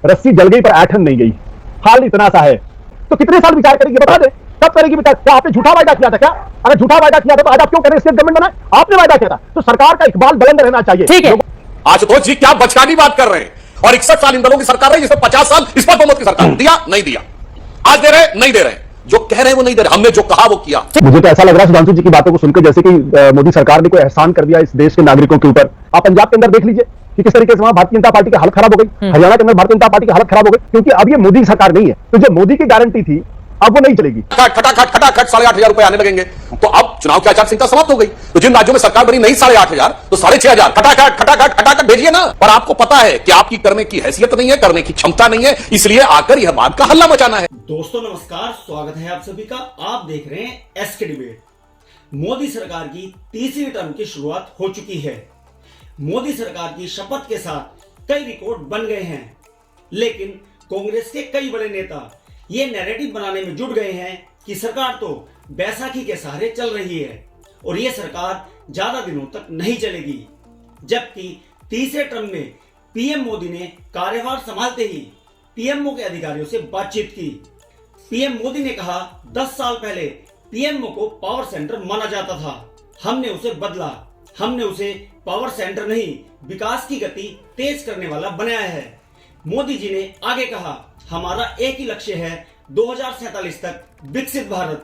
रस्सी जल गई पर ऐठन नहीं गई, हाल इतना सा है। तो कितने साल विचार करेगी बता दे, कब करेगी विचार? क्या आपने झूठा वायदा किया था? क्या अगर झूठा वायदा किया था तो आज आप क्यों कह रहे हैं स्टेट गवर्नमेंट बनाए? आपने वायदा किया था, तो सरकार का इकबाल बुलंद रहना चाहिए। ठीक है। आशुतोष जी क्या बचकानी बात कर रहे हैं? और 61 साल इन दलों की सरकार रही, जिसमें 50 साल इस पर बहुमत की सरकार दिया नहीं दिया, आज दे रहे नहीं दे रहे, जो कह रहे हैं वो नहीं दे रहे, हमने जो कहा वो किया। मुझे तो ऐसा लग रहा है सुधांशु जी की बातों को सुनकर जैसे कि मोदी सरकार ने कोई एहसान कर दिया इस देश के नागरिकों के ऊपर। आप पंजाब के अंदर देख लीजिए कि किस तरीके से वहां भारतीय जनता पार्टी की हालत खराब हो गई, हरियाणा के अंदर भारतीय जनता पार्टी की हालत खराब हो गई, क्योंकि अब ये मोदी सरकार नहीं है। तो जो मोदी की गारंटी थी अब वो नहीं चलेगी। खटाखट 8,500 रुपए आने लगेंगे, तो अब चुनाव की आचार संहिता समाप्त हो गई, तो जिन राज्यों में सरकार बनी नहीं 8,500 तो 6,500 खटाखट भेजिए ना। और आपको पता है कि आपकी करने की हैसियत नहीं है, करने की क्षमता नहीं है, इसलिए आकर यह बात का हल्ला मचाना है। दोस्तों नमस्कार, स्वागत है आप सभी का। आप देख रहे हैं एसके डिबेट। मोदी सरकार की तीसरी टर्म की शुरुआत हो चुकी है। मोदी सरकार की शपथ के साथ कई रिकॉर्ड बन गए हैं, लेकिन कांग्रेस के कई बड़े नेता ये नैरेटिव बनाने में जुट गए हैं कि सरकार तो बैसाखी के सहारे चल रही है और ये सरकार ज्यादा दिनों तक नहीं चलेगी। जबकि तीसरे टर्म में पीएम मोदी ने कार्यभार संभालते ही पीएमओ के अधिकारियों से बातचीत की। पीएम मोदी ने कहा 10 साल पहले पीएमओ को पावर सेंटर माना जाता था, हमने उसे बदला, हमने उसे पावर सेंटर नहीं विकास की गति तेज करने वाला बनाया है। मोदी जी ने आगे कहा हमारा एक ही लक्ष्य है 2047 तक विकसित भारत।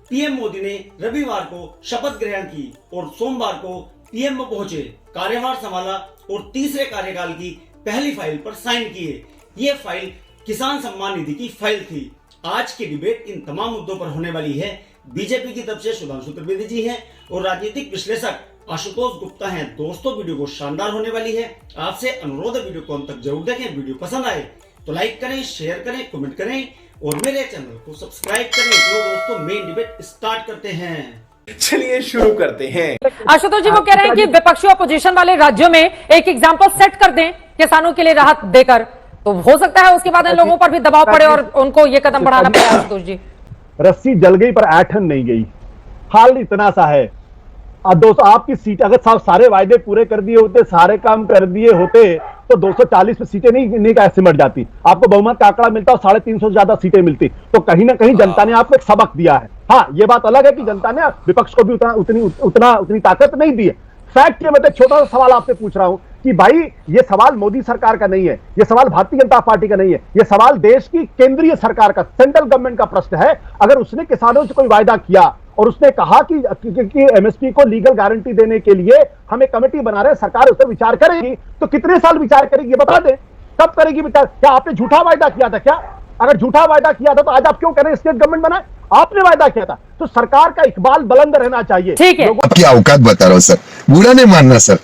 पीएम मोदी ने रविवार को शपथ ग्रहण की और सोमवार को पीएमओ पहुंचे, कार्यभार संभाला और तीसरे कार्यकाल की पहली फाइल पर साइन किए। ये फाइल किसान सम्मान निधि की फाइल थी। आज की डिबेट इन तमाम मुद्दों पर होने वाली है। बीजेपी की तरफ से सुधांशु त्रिवेदी जी हैं और राजनीतिक विश्लेषक आशुतोष गुप्ता हैं। दोस्तों वीडियो को शानदार होने वाली है, आपसे अनुरोध है वीडियो को अंत तक जरूर देखें। वीडियो पसंद आए तो लाइक करें, शेयर करें, कमेंट करें और मेरे चैनल को सब्सक्राइब करें। तो दोस्तों मेन डिबेट स्टार्ट करते हैं। चलिए शुरू करते हैं। आशुतोष जी वो कह रहे हैं कि विपक्षी अपोजिशन वाले राज्यों में एक एग्जांपल सेट कर दें किसानों के लिए राहत देकर, तो हो सकता है उसके बाद इन लोगों पर भी दबाव पड़े और उनको ये कदम बढ़ाना पड़े। आशुतोष जी रस्सी जल गई पर ऐठन नहीं गई, हाल इतना सा है। दोस्तों आपकी सीट अगर सारे वायदे पूरे कर दिए होते, सारे काम कर दिए होते तो 240 सीटें नहीं सिमट जाती, आपको बहुमत का आंकड़ा मिलता और 350 से ज्यादा सीटें मिलती। तो कहीं ना कहीं जनता ने आपको एक सबक दिया है। हाँ, ये बात अलग है कि जनता ने विपक्ष को भी उतनी ताकत नहीं दी है। फैक्ट ये मैं तो छोटा सा सवाल आपसे पूछ रहा हूं कि भाई ये सवाल मोदी सरकार का नहीं है, ये सवाल भारतीय जनता पार्टी का नहीं है, ये सवाल देश की केंद्रीय सरकार का, सेंट्रल गवर्नमेंट का प्रश्न है। अगर उसने किसानों से कोई वायदा किया और उसने कहा कि एमएसपी को लीगल गारंटी देने के लिए हम एक कमेटी बना रहे हैं, सरकार उस पर विचार करेगी, तो कितने साल विचार करेगी ये बता दें, कब करेगी विचार? क्या आपने झूठा वायदा किया था? क्या अगर झूठा वायदा किया था तो आज आप क्यों कह रहे हैं स्टेट गवर्नमेंट बनाए? आपने वायदा किया था, तो सरकार का इकबाल बुलंद रहना चाहिए। ठीक है, आपकी औकात बता रहा हूं सर, बुरा नहीं मानना सर।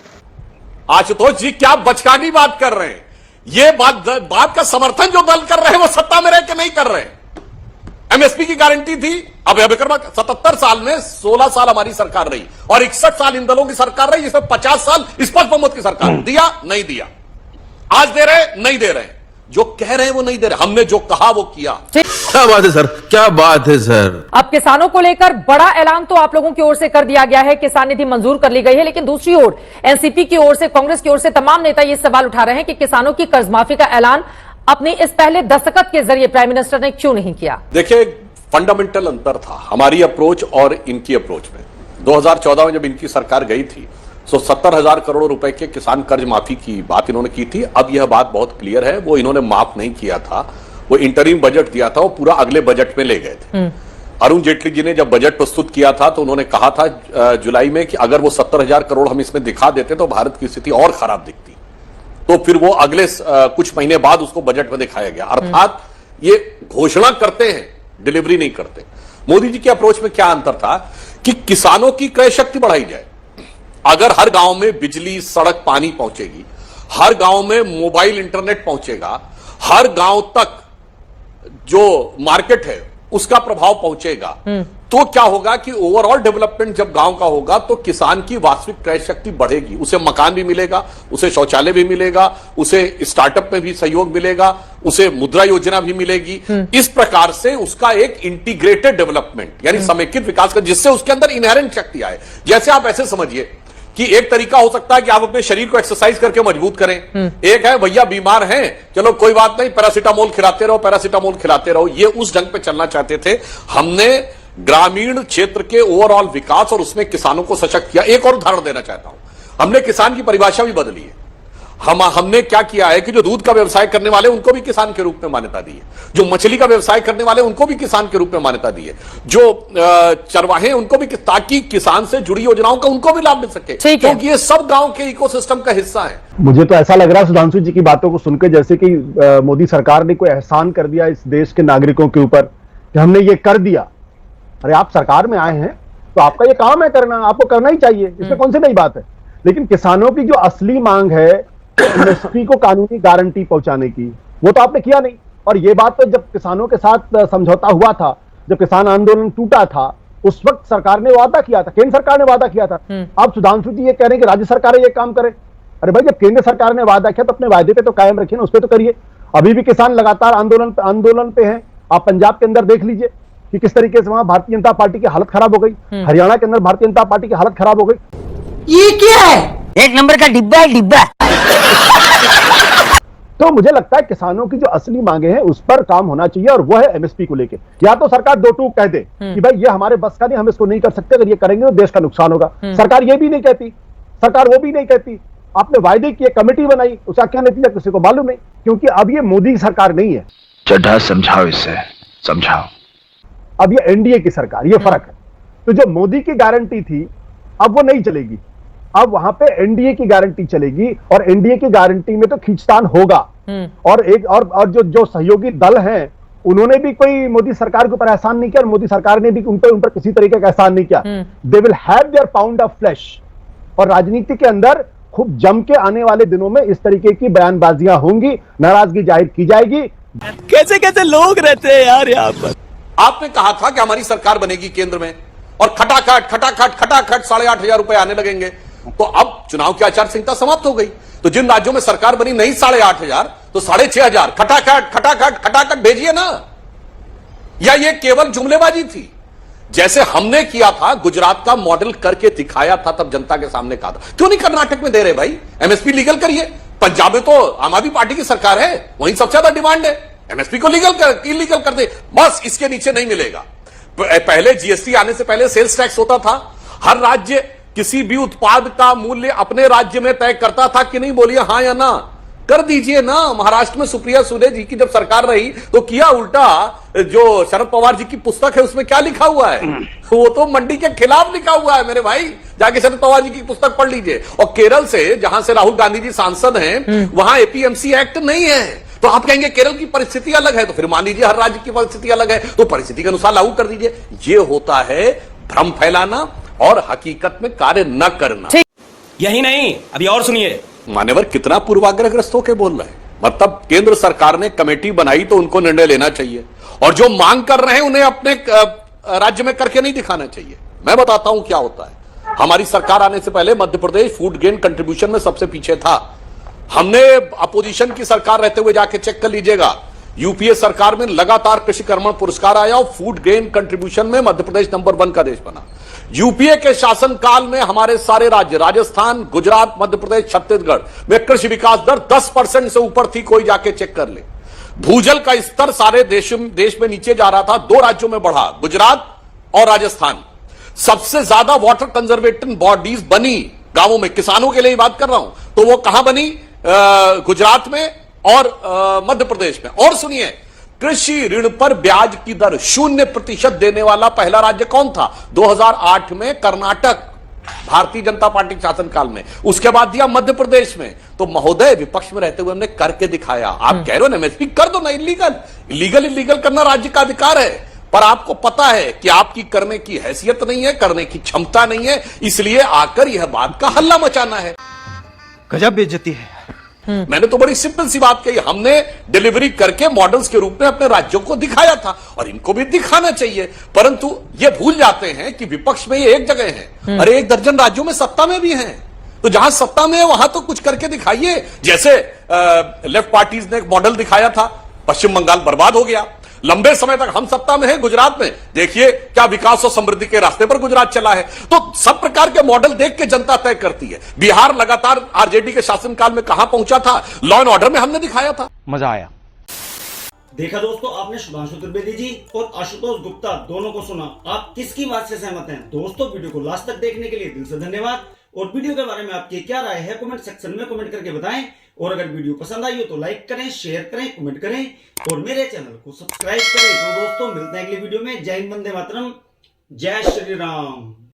आशुतोष जी क्या बचकानी बात कर रहे हैं? ये बात का समर्थन जो दल कर रहे हैं वो सत्ता में रह के नहीं कर रहे हैं। एमएसपी की गारंटी थी, अब विक्रमा 77 साल में 16 साल हमारी सरकार रही और 61 साल इन दलों की सरकार रही, जिसमें 50 साल स्पष्ट बहुमत की सरकार दिया नहीं दिया, आज दे रहे नहीं दे रहे, जो कह रहे हैं वो नहीं दे रहे, हमने जो कहा वो किया। क्या बात है सर, क्या बात है सर। अब किसानों को लेकर बड़ा ऐलान तो आप लोगों की ओर से कर दिया गया है, किसान निधि मंजूर कर ली गई है, लेकिन दूसरी ओर एनसीपी की ओर से, कांग्रेस की ओर से तमाम नेता ये सवाल उठा रहे हैं कि किसानों की कर्ज माफी का ऐलान अपने इस पहले दस्तखत के जरिए प्राइम मिनिस्टर ने क्यों नहीं किया? देखिए फंडामेंटल अंतर था हमारी अप्रोच और इनकी अप्रोच में। 2014 में जब इनकी सरकार गई थी तो 70,000 करोड़ रुपए के किसान कर्ज माफी की बात इन्होंने की थी। अब यह बात बहुत क्लियर है, वो इन्होंने माफ नहीं किया था, वो इंटरिम बजट दिया था, वो पूरा अगले बजट में ले गए थे। अरुण जेटली जी ने जब बजट प्रस्तुत किया था तो उन्होंने कहा था जुलाई में कि अगर वो 70,000 करोड़ हम इसमें दिखा देते तो भारत की स्थिति और खराब दिखती। तो फिर वो अगले कुछ महीने बाद उसको बजट में दिखाया गया। अर्थात ये घोषणा करते हैं, डिलीवरी नहीं करते। मोदी जी के अप्रोच में क्या अंतर था कि किसानों की क्रय शक्ति बढ़ाई जाए। अगर हर गांव में बिजली, सड़क, पानी पहुंचेगी, हर गांव में मोबाइल इंटरनेट पहुंचेगा, हर गांव तक जो मार्केट है उसका प्रभाव पहुंचेगा, तो क्या होगा कि ओवरऑल डेवलपमेंट जब गांव का होगा तो किसान की वास्तविक क्रय शक्ति बढ़ेगी, उसे मकान भी मिलेगा, उसे शौचालय भी मिलेगा, उसे स्टार्टअप में भी सहयोग मिलेगा, उसे मुद्रा योजना भी मिलेगी। इस प्रकार से उसका एक इंटीग्रेटेड डेवलपमेंट यानी समेकित विकास का, जिससे उसके अंदर इनहेरेंट शक्ति आए। जैसे आप ऐसे समझिए कि एक तरीका हो सकता है कि आप अपने शरीर को एक्सरसाइज करके मजबूत करें। एक है भैया बीमार हैं, चलो कोई बात नहीं, पैरासीटामोल खिलाते रहो, पैरासीटामोल खिलाते रहो। ये उस ढंग पे चलना चाहते थे। हमने ग्रामीण क्षेत्र के ओवरऑल विकास और उसमें किसानों को सशक्त किया। एक और उदाहरण देना चाहता हूं, हमने किसान की परिभाषा भी बदली है। हमने क्या किया है कि जो दूध का व्यवसाय करने वाले उनको भी किसान के रूप में मान्यता दी है, जो मछली का व्यवसाय करने वाले उनको भी किसान के रूप में मान्यता दी है, जो चरवाहे उनको भी, ताकि किसान से जुड़ी योजनाओं का उनको भी लाभ मिल सके, क्योंकि ये सब गांव के इकोसिस्टम का हिस्सा है। मुझे तो ऐसा लग रहा है सुधांशु जी की बातों को सुनकर जैसे कि मोदी सरकार ने कोई एहसान कर दिया इस देश के नागरिकों के ऊपर कि हमने ये कर दिया। अरे आप सरकार में आए हैं तो आपका ये काम है करना, आपको करना ही चाहिए, इसमें कौन सी नई बात है। लेकिन किसानों की जो असली मांग है एमएसपी को कानूनी गारंटी पहुंचाने की, वो तो आपने किया नहीं। और ये बात तो जब किसानों के साथ समझौता हुआ था, जब किसान आंदोलन टूटा था, उस वक्त सरकार ने वादा किया था, केंद्र सरकार ने वादा किया था। अब सुधांशु जी ये कह रहे हैं कि राज्य सरकार ये काम करे। अरे भाई जब केंद्र सरकार ने वादा किया तो अपने वायदे पे तो कायम रखिए ना, उस पर तो करिए। अभी भी किसान लगातार आंदोलन पे हैं। आप पंजाब के अंदर देख लीजिए कि किस तरीके से वहां भारतीय जनता पार्टी की हालत खराब हो गई, हरियाणा के अंदर भारतीय जनता पार्टी की हालत खराब हो गई। ये क्या है? एक नंबर का डिब्बा है, डिब्बा। तो मुझे लगता है किसानों की जो असली मांगे हैं उस पर काम होना चाहिए, और वो है एमएसपी को लेके। या तो सरकार दो टूक कह दे कि भाई ये हमारे बस का नहीं, हम इसको नहीं कर सकते, अगर ये करेंगे तो देश का नुकसान होगा। सरकार ये भी नहीं कहती, सरकार वो भी नहीं कहती। आपने वायदे किए, कमेटी बनाई, उसका क्या नतीजा किसी को मालूम नहीं, क्योंकि अब ये मोदी की सरकार नहीं है। चड्ढा समझाओ, इसे समझाओ। अब ये एनडीए की सरकार, ये फर्क है। तो जो मोदी की गारंटी थी अब वो नहीं चलेगी, अब वहां पे एनडीए की गारंटी चलेगी, और एनडीए की गारंटी में तो खींचतान होगा। और एक और जो सहयोगी दल हैं उन्होंने भी कोई मोदी सरकार के ऊपर एहसान नहीं किया, और मोदी सरकार ने भी उन पर किसी तरीके का एहसान नहीं किया। They will have their pound of flash. और राजनीति के अंदर खूब जम के आने वाले दिनों में इस तरीके की बयानबाजियां होंगी, नाराजगी जाहिर की जाएगी। कैसे कैसे लोग रहते हैं यार यहाँ पर। आपने कहा था कि हमारी सरकार बनेगी केंद्र में, और खटाखट 8,500 रुपए आने लगेंगे। तो अब चुनाव की आचार संहिता समाप्त हो गई, तो जिन राज्यों में सरकार बनी नहीं 8,500 तो 6,500 खटाखट भेजिए ना। या ये केवल जुमलेबाजी थी? जैसे हमने किया था, गुजरात का मॉडल करके दिखाया था, तब जनता के सामने कहा था। क्यों नहीं कर्नाटक में दे रहे भाई? एमएसपी लीगल करिए। पंजाब में तो आम आदमी पार्टी की सरकार है, वहीं सबसे ज्यादा डिमांड है। एमएसपी को इलीगल कर दे, बस इसके नीचे नहीं मिलेगा। पहले जीएसटी आने से पहले सेल्स टैक्स होता था। हर राज्य किसी भी उत्पाद का मूल्य अपने राज्य में तय करता था कि नहीं? बोलिए हाँ या ना, कर दीजिए ना। महाराष्ट्र में सुप्रिया सुले जी की जब सरकार रही तो किया उल्टा। जो शरद पवार जी की पुस्तक है उसमें क्या लिखा हुआ है? वो तो मंडी के खिलाफ लिखा हुआ है मेरे भाई, जाके शरद पवार जी की पुस्तक पढ़ लीजिए। और केरल से, जहां से राहुल गांधी जी सांसद हैं, वहां एपीएमसी एक्ट नहीं है। तो आप कहेंगे केरल की परिस्थिति अलग है, तो फिर मान लीजिए हर राज्य की परिस्थिति अलग है, तो परिस्थिति के अनुसार लागू कर दीजिए। ये होता है भ्रम फैलाना और हकीकत में कार्य न करना। यही नहीं, अभी और सुनिए। मान्यवर कितना पूर्वाग्रहग्रस्त होकर बोल रहे हैं। मतलब केंद्र सरकार ने कमेटी बनाई तो उनको निर्णय लेना चाहिए, और जो मांग कर रहे हैं उन्हें अपने राज्य में करके नहीं दिखाना चाहिए। मैं बताता हूं क्या होता है। हमारी सरकार आने से पहले Madhya Pradesh food grain contribution में सबसे पीछे था। हमने अपोजिशन की सरकार रहते हुए जाके चेक कर लीजिएगा, यूपीए सरकार में लगातार कृषि कर्मण पुरस्कार आया और फूड ग्रेन कंट्रीब्यूशन में मध्य प्रदेश नंबर 1 का देश बना। यूपीए के शासनकाल में हमारे सारे राज्य, राजस्थान, गुजरात, मध्य प्रदेश, छत्तीसगढ़ में कृषि विकास दर 10% से ऊपर थी। कोई जाके चेक कर ले। भूजल का स्तर सारे देश में नीचे जा रहा था। 2 राज्यों में बढ़ा, गुजरात और राजस्थान। सबसे ज्यादा वाटर कंजर्वेशन बॉडीज बनी गांवों में, किसानों के लिए बात कर रहा हूं, तो वो कहां बनी? गुजरात में और मध्य प्रदेश में। और सुनिए, कृषि ऋण पर ब्याज की दर 0% देने वाला पहला राज्य कौन था? 2008 में कर्नाटक, भारतीय जनता पार्टी के शासनकाल में। उसके बाद दिया मध्य प्रदेश में। तो महोदय, विपक्ष में रहते हुए हमने करके दिखाया। आप कह रहे हो ना एमएसपी कर दो ना, इलीगल करना राज्य का अधिकार है, पर आपको पता है कि आपकी करने की हैसियत नहीं है, करने की क्षमता नहीं है, इसलिए आकर यह बात का हल्ला मचाना है। गजब बेइज्जती है। मैंने तो बड़ी सिंपल सी बात कही, हमने डिलीवरी करके मॉडल्स के रूप में अपने राज्यों को दिखाया था, और इनको भी दिखाना चाहिए। परंतु ये भूल जाते हैं कि विपक्ष में ये एक जगह है, अरे 1 दर्जन राज्यों में सत्ता में भी हैं। तो जहां सत्ता में है वहां तो कुछ करके दिखाइए। जैसे लेफ्ट पार्टीज ने एक मॉडल दिखाया था, पश्चिम बंगाल बर्बाद हो गया। लंबे समय तक हम सत्ता में हैं गुजरात में, देखिए क्या विकास और समृद्धि के रास्ते पर गुजरात चला है। तो सब प्रकार के मॉडल देख के जनता तय करती है। बिहार लगातार आरजेडी के शासनकाल में कहां पहुंचा था, लॉ एंड ऑर्डर में हमने दिखाया था। मजा आया। देखा दोस्तों, आपने सुधांशु त्रिवेदी जी और आशुतोष गुप्ता दोनों को सुना। आप किसकी बात से सहमत हैं? दोस्तों, वीडियो को लास्ट तक देखने के लिए दिल से धन्यवाद। और वीडियो के बारे में आपकी क्या राय है कमेंट सेक्शन में कमेंट करके बताएं। और अगर वीडियो पसंद आई हो तो लाइक करें, शेयर करें, कमेंट करें और मेरे चैनल को सब्सक्राइब करें। तो दोस्तों, मिलते हैं अगली वीडियो में। जय हिंद, वंदे मातरम, जय श्री राम।